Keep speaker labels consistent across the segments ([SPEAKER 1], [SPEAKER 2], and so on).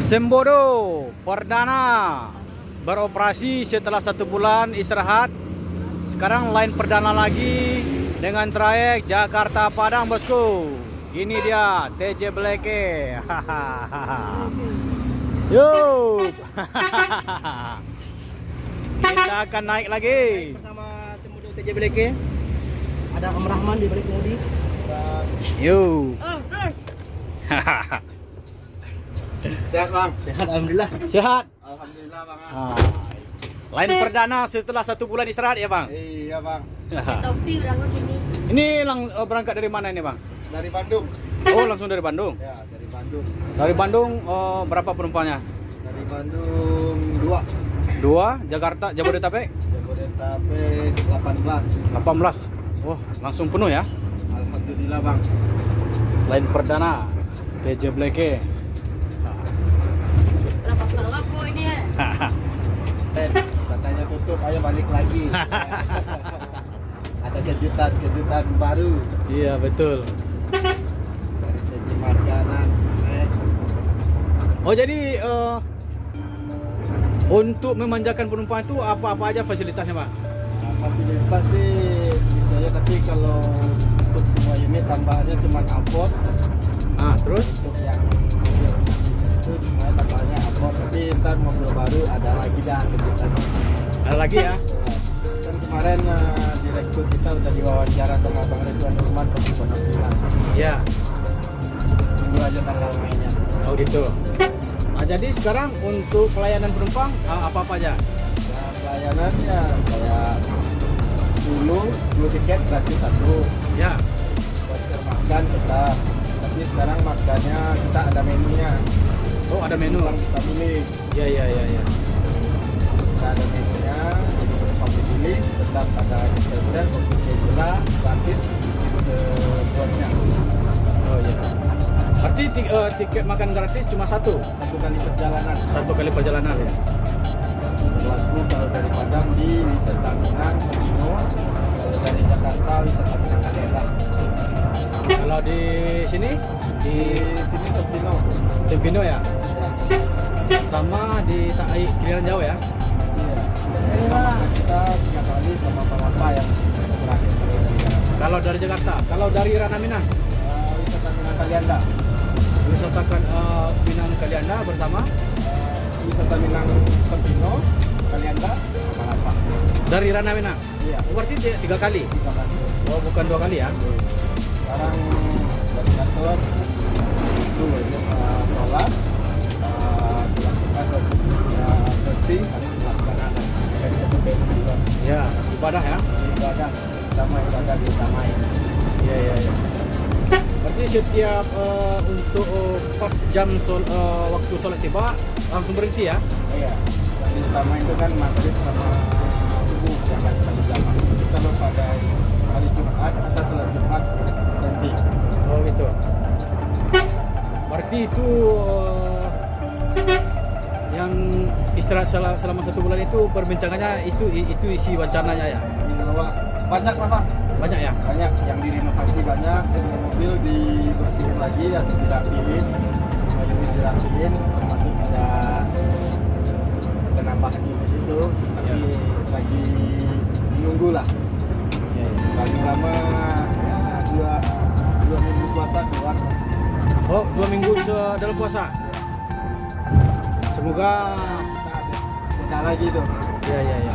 [SPEAKER 1] Sembodo perdana beroperasi setelah 1 bulan istirahat. Sekarang line perdana lagi dengan trayek Jakarta Padang, bosku. Ini dia TJ Bleke. Yuk. Kita akan naik lagi
[SPEAKER 2] Bersama Sembodo TJ Bleke. Ada Om Rahman di balik kemudi.
[SPEAKER 1] yuk.
[SPEAKER 3] Sehat bang?
[SPEAKER 2] Sehat alhamdulillah.
[SPEAKER 1] Sehat.
[SPEAKER 3] Alhamdulillah bang.
[SPEAKER 1] Line perdana setelah 1 bulan istirahat ya, bang.
[SPEAKER 3] Iya bang.
[SPEAKER 4] Topi berangkat ini.
[SPEAKER 1] Ini berangkat dari mana ini, bang?
[SPEAKER 3] Dari Bandung.
[SPEAKER 1] Oh, langsung dari Bandung.
[SPEAKER 3] Ya dari Bandung.
[SPEAKER 1] Dari Bandung berapa penumpangnya?
[SPEAKER 3] Dari Bandung
[SPEAKER 1] 2, Jakarta, Jabodetabek
[SPEAKER 3] Jabodetabek 18.
[SPEAKER 1] 18. Wah, langsung penuh ya.
[SPEAKER 3] Alhamdulillah bang.
[SPEAKER 1] Line perdana TJ Bleke.
[SPEAKER 4] Lepas salah kok ini ya.
[SPEAKER 3] Katanya tutup, ayo balik lagi. Ada kejutan baru
[SPEAKER 1] Iya, betul.
[SPEAKER 3] dari segi makanan, snack.
[SPEAKER 1] Oh, jadi untuk memanjakan penumpang itu apa-apa aja fasilitasnya, Pak?
[SPEAKER 3] Nah, fasilitas sih gitu aja, tapi kalau untuk semua unit tambahannya cuma ampot.
[SPEAKER 1] Terus?
[SPEAKER 3] Untuk yang mobil itu cuma tambahannya ampot, tapi ntar mobil baru ada lagi dah kejutan.
[SPEAKER 1] Ada lagi ya?
[SPEAKER 3] Kan kemarin direktur kita udah diwawancara sama Bang Ridwan Nurman untuk penampilan.
[SPEAKER 1] Ya.
[SPEAKER 3] Tunggu aja tanggal mainnya.
[SPEAKER 1] Oh, gitu. Nah, jadi sekarang untuk pelayanan penumpang apa-apa aja?
[SPEAKER 3] Nah, pelayanannya kayak 10 tiket gratis 1.
[SPEAKER 1] Ya.
[SPEAKER 3] Voucher makan tetap. Tapi sekarang makannya kita ada menunya.
[SPEAKER 1] Oh, ada menu.
[SPEAKER 3] Penumpang bisa pilih.
[SPEAKER 1] Ya.
[SPEAKER 3] Kita ada menunya, jadi penumpang pilih. Tetap ada dispenser, kopi gula, gratis, sepuasnya.
[SPEAKER 1] Oh, iya. Berarti tiket makan gratis cuma satu
[SPEAKER 3] 1 kali perjalanan.
[SPEAKER 1] kali perjalanan ya?
[SPEAKER 3] Berlaku kalau dari Padang di wisata Minang, Pino. Kalau dari Jakarta wisata Minang Kalianda.
[SPEAKER 1] Kalau di sini
[SPEAKER 3] Di sini ke Pino.
[SPEAKER 1] Tempino ya? Sama di Tai Kiliran Jauh ya?
[SPEAKER 3] Iya. Sama kita 3 kali sama Palapa yang terakhir.
[SPEAKER 1] Kalau dari Jakarta, kalau dari Ranah Minang,
[SPEAKER 3] Wisata Minang Kalianda.
[SPEAKER 1] wisatakan Minang Kalianda bersama
[SPEAKER 3] Wisata Minang Pino, Kalianda, Palapa.
[SPEAKER 1] dari Ranah Minang.
[SPEAKER 3] Iya.
[SPEAKER 1] Oh, berarti 3 kali?
[SPEAKER 3] 3 kali.
[SPEAKER 1] Oh, bukan 2 kali ya?
[SPEAKER 3] Sekarang dari kantor dulu ya, sholat silakan berhenti harus melaksanakan dari SMP juga
[SPEAKER 1] Ya, ibadah ya?
[SPEAKER 3] ibadah sama ibadah diutamain.
[SPEAKER 1] Iya. Berarti setiap untuk pas jam waktu sholat tiba langsung berhenti ya?
[SPEAKER 3] Iya, yang diutama itu kan maghrib sama subuh jangan satu jam. Jadi kalau pada hari Jumat kita sholat Jumat berhenti.
[SPEAKER 1] Oh, gitu. Berarti itu yang istirahat selama 1 bulan itu perbincangannya itu isi wacananya ya?
[SPEAKER 3] Wah, banyak lah Pak.
[SPEAKER 1] Banyak ya?
[SPEAKER 3] Banyak yang direnovasi, banyak semua mobil dibersihin lagi atau dirapiin, semua unit dirapiin, termasuk ada penambahan unit itu, tapi lagi menunggu lah. Paling lama ya, dua minggu puasa keluar.
[SPEAKER 1] Oh, 2 minggu dalam puasa. Semoga
[SPEAKER 3] Kita lagi tuh.
[SPEAKER 1] ya.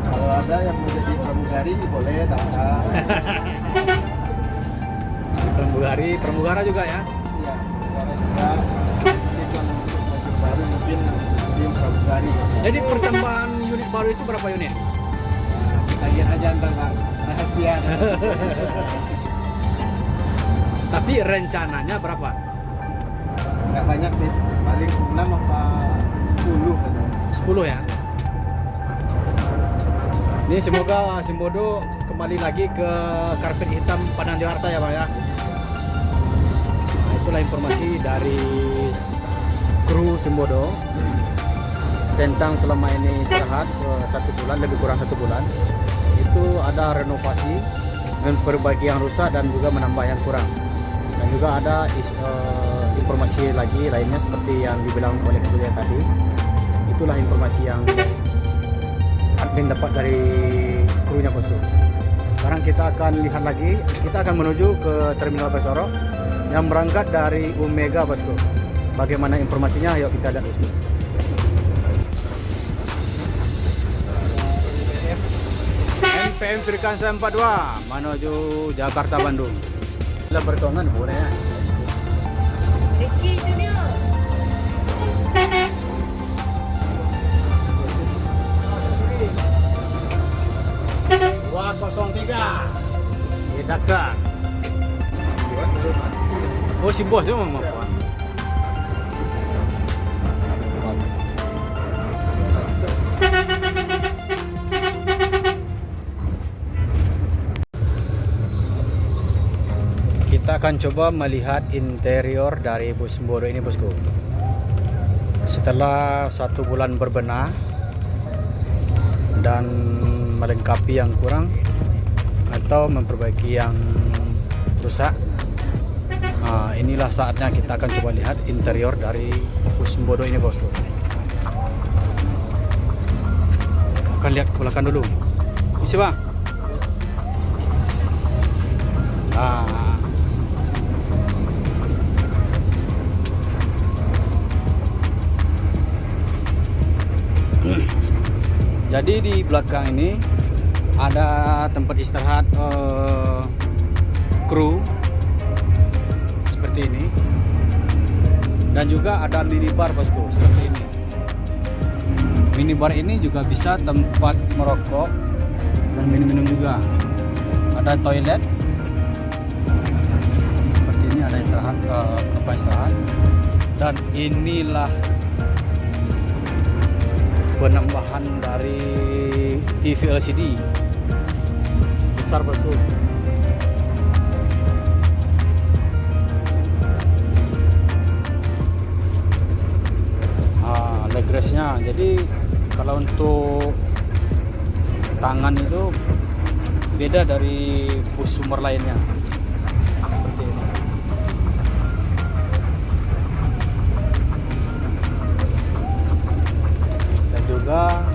[SPEAKER 3] Kalau ada yang mau jadi pramugari boleh daftar.
[SPEAKER 1] Pramugara juga ya?
[SPEAKER 3] Iya, pramugara juga. Nanti kalau untuk baju baru mungkin jadi pramugari.
[SPEAKER 1] Jadi pertambahan unit baru itu berapa unit?
[SPEAKER 3] Nah, kita lihat aja ntar Bang. Rahasia.
[SPEAKER 1] Tapi rencananya berapa?
[SPEAKER 3] Nggak banyak sih, paling 6 apa 10 katanya.
[SPEAKER 1] 10 ya? Ini semoga Sembodo kembali lagi ke karpet hitam Padang Jakarta ya, Pak ya. Nah, itulah informasi dari kru Sembodo tentang selama ini istirahat 1 bulan, lebih kurang 1 bulan. Itu ada renovasi, memperbaiki yang rusak dan juga menambah yang kurang. Dan juga ada informasi lagi lainnya seperti yang dibilang oleh Julia tadi. Itulah informasi yang admin dapat dari krunya bosku. Sekarang kita akan lihat lagi, kita akan menuju ke Terminal Besoro yang berangkat dari Omega bosku. Bagaimana informasinya? Ayo kita lihat bosku. NPM Firkansa 42 menuju Jakarta Bandung. Kita bertongan boleh ya.
[SPEAKER 4] Ricky Junior.
[SPEAKER 1] 203 Dekat. Oh si bos cuma mau. Kita akan coba melihat interior dari bus Semboro ini bosku. Setelah 1 bulan berbenah dan melengkapi yang kurang atau memperbaiki yang rusak, inilah saatnya kita akan coba lihat interior dari bus Semboro ini bosku. Akan lihat ke belakang dulu. Isi bang. Jadi di belakang ini ada tempat istirahat kru seperti ini, dan juga ada minibar bosku seperti ini. Minibar ini juga bisa tempat merokok dan minum-minum juga. Ada toilet seperti ini, ada istirahat tempat istirahat, dan inilah penambahan dari TV LCD besar bosku. Leg restnya, jadi kalau untuk tangan itu beda dari bus sumber lainnya seperti ini. Juga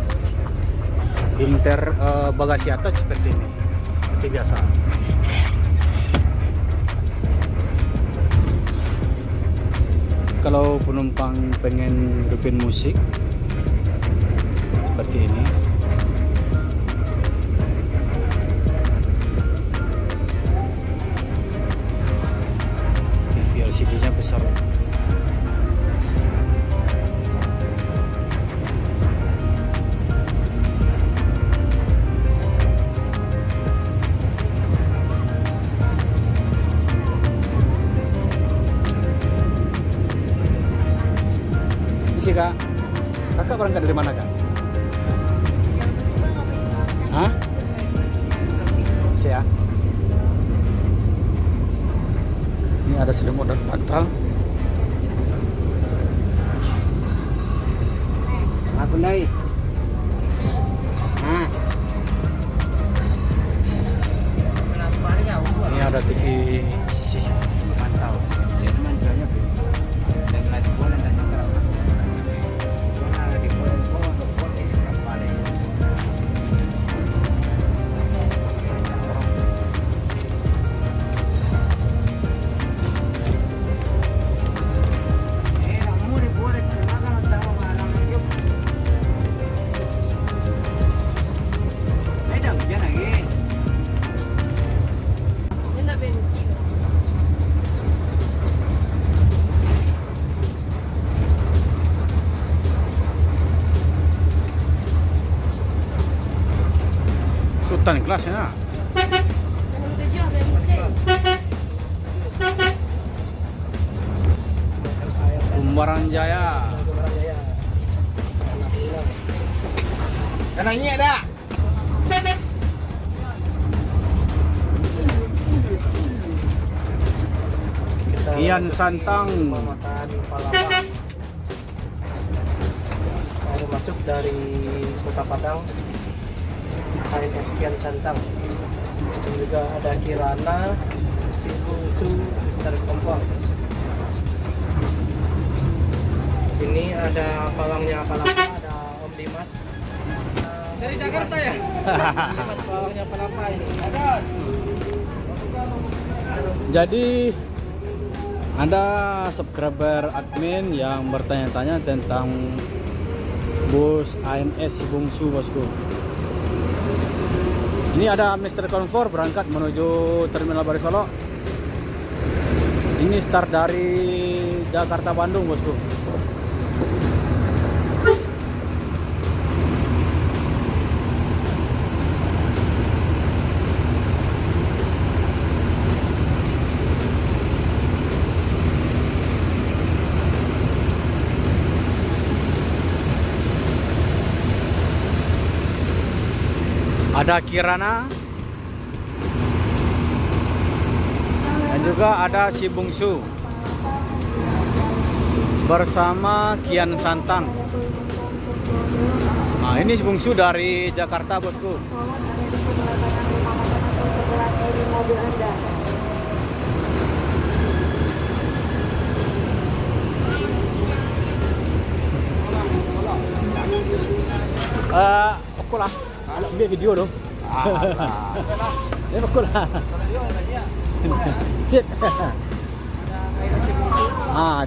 [SPEAKER 1] bagasi atas seperti ini, seperti biasa. Kalau penumpang pengen hidupin musik seperti ini, TV LCD-nya besar. Kak, kakak berangkat dari mana kak? Hah? Saya. Ini ada selimut dan bantal.
[SPEAKER 2] Aku naik.
[SPEAKER 1] Ini ada TV pantau. Sultan kelasnya. Umbaran Jaya.
[SPEAKER 3] Kanangnya ada.
[SPEAKER 1] Kian Santang.
[SPEAKER 2] Baru masuk dari Kota Padang, KMS Kian Santang. Dan juga ada Kirana, Singkungsu, dari kompor. Ini ada pawangnya Palapa, ada Om Dimas. Dari Jakarta ya? Dimas pawangnya Palapa ini.
[SPEAKER 1] Jadi ada subscriber admin yang bertanya-tanya tentang bus AMS Si Bungsu, bosku. Ini ada Mr. Comfort berangkat menuju Terminal Baru Solo. Ini start dari Jakarta Bandung, bosku. Ada Kirana dan juga ada Si Bungsu bersama Kian Santang. Nah, ini Si Bungsu dari Jakarta, bosku. Oke lah. Anak ambil video dong. Ini bakul lah. Sip.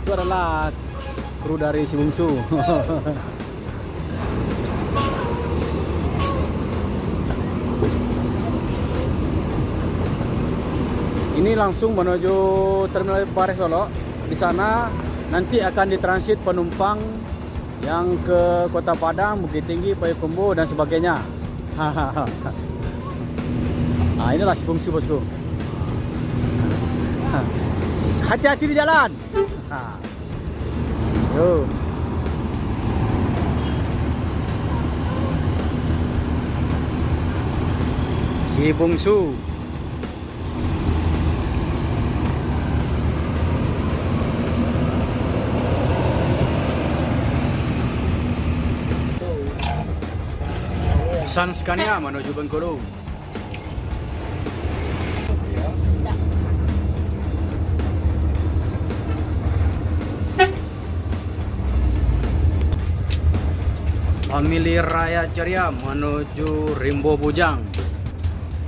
[SPEAKER 1] Itu adalah kru dari Si Bungsu. Ini langsung menuju Terminal Baru Solo. Di sana nanti akan ditransit penumpang yang ke Kota Padang, Bukit Tinggi, Payakumbuh dan sebagainya. Nah, inilah Si Bungsu, bosku. Hati-hati di jalan. Yo. Si Bungsu. Scania menuju Bengkulu. Family Raya Ceria menuju Rimbo Bujang.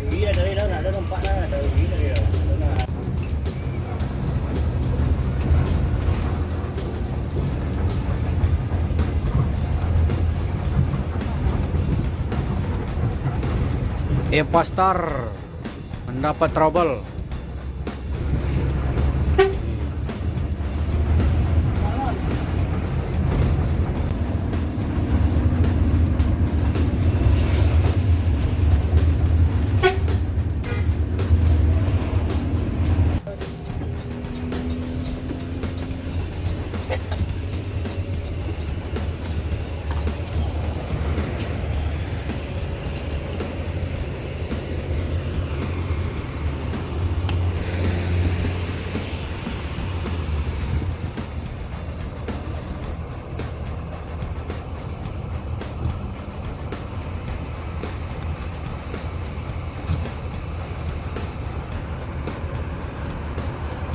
[SPEAKER 2] Iya, dari dalam ada tempat ada dari dalam.
[SPEAKER 1] Epastar mendapat trouble.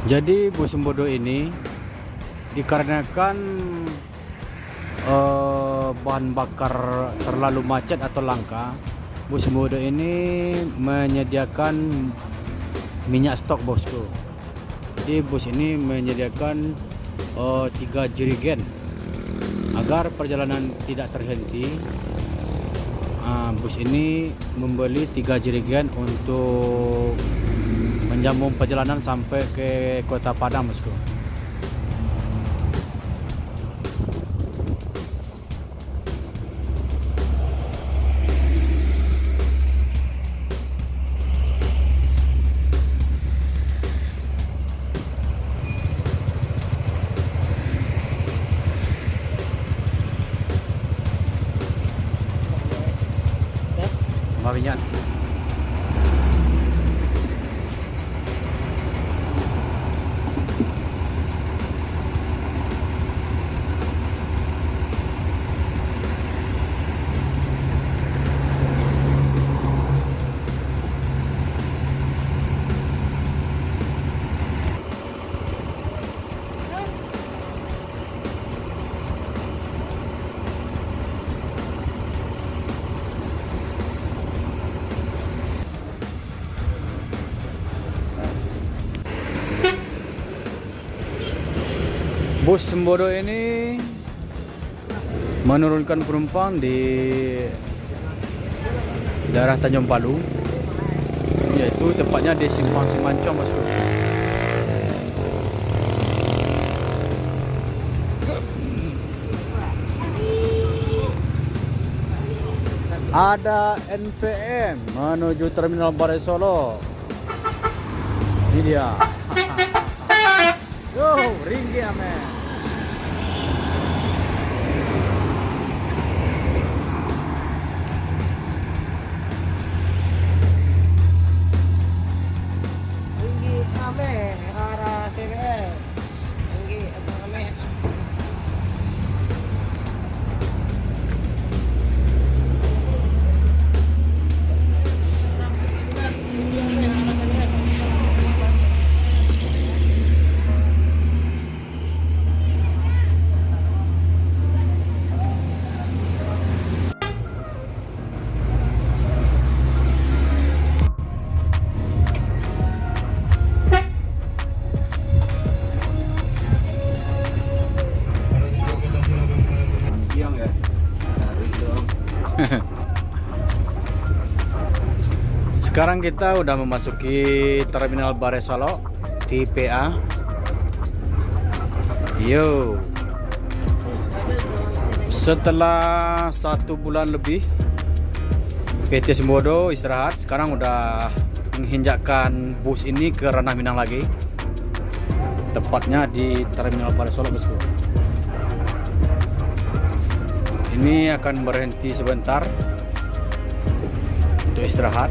[SPEAKER 1] Jadi bus Sembodo ini dikarenakan bahan bakar terlalu macet atau langka, bus Sembodo ini menyediakan minyak stok, bosku. Jadi bus ini menyediakan 3 jerigen agar perjalanan tidak terhenti. Bus ini membeli 3 jerigen untuk menjamu perjalanan sampai ke Kota Padang, bosku. Bawian. Bus Sembodo ini menurunkan penumpang di daerah Tanjung Palu, yaitu tepatnya di Simpang Simancong, bosku. Ada NPM menuju Terminal Balai Solo. Ini dia. Yo, ringgi amen.
[SPEAKER 2] Tinggi ame arah TBS. Tinggi ame.
[SPEAKER 3] Siang ya. Hari dong.
[SPEAKER 1] Sekarang kita udah memasuki Terminal Balai Solo, TPA. Yo. Setelah 1 bulan lebih PT Sembodo istirahat, sekarang udah menginjakkan bus ini ke ranah Minang lagi. Tepatnya di Terminal Balai Solo, bosku. Ini akan berhenti sebentar untuk istirahat.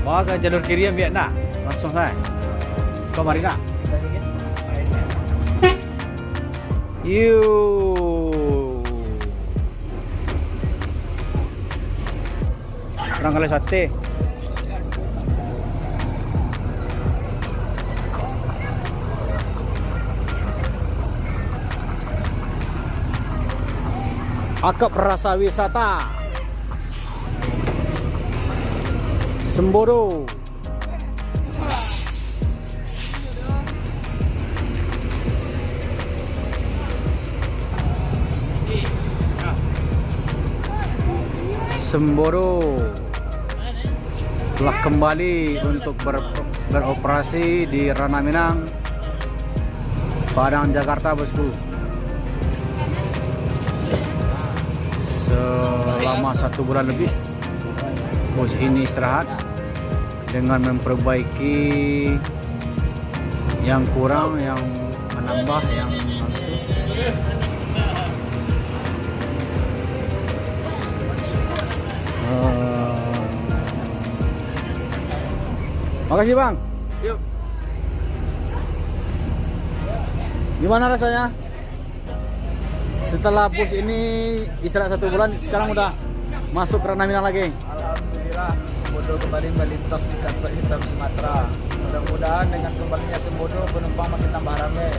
[SPEAKER 1] Wah, ke jalur kiri yang biar nak langsung saya. Kau mari nak. Orang kali sate. Akap rasa wisata Sembodo. Sembodo telah kembali untuk beroperasi di ranah Minang, Padang, Jakarta, bosku. Selama 1 bulan lebih bus ini istirahat dengan memperbaiki yang kurang, yang menambah, yang makasih bang.
[SPEAKER 3] Yuk.
[SPEAKER 1] Gimana rasanya setelah bus ini istirahat 1 bulan, sekarang udah masuk ranah Minang lagi?
[SPEAKER 3] Alhamdulillah, Sembodo kembali melintas di karpet hitam Sumatera. Mudah-mudahan dengan kembalinya Sembodo penumpang makin tambah ramai.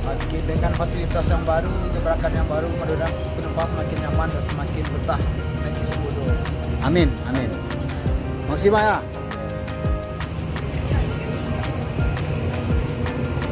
[SPEAKER 3] Makin dengan fasilitas yang baru, gebrakan yang baru, mudah-mudahan penumpang semakin nyaman dan semakin betah naik Sembodo.
[SPEAKER 1] Amin, amin. Makasih Pak ya.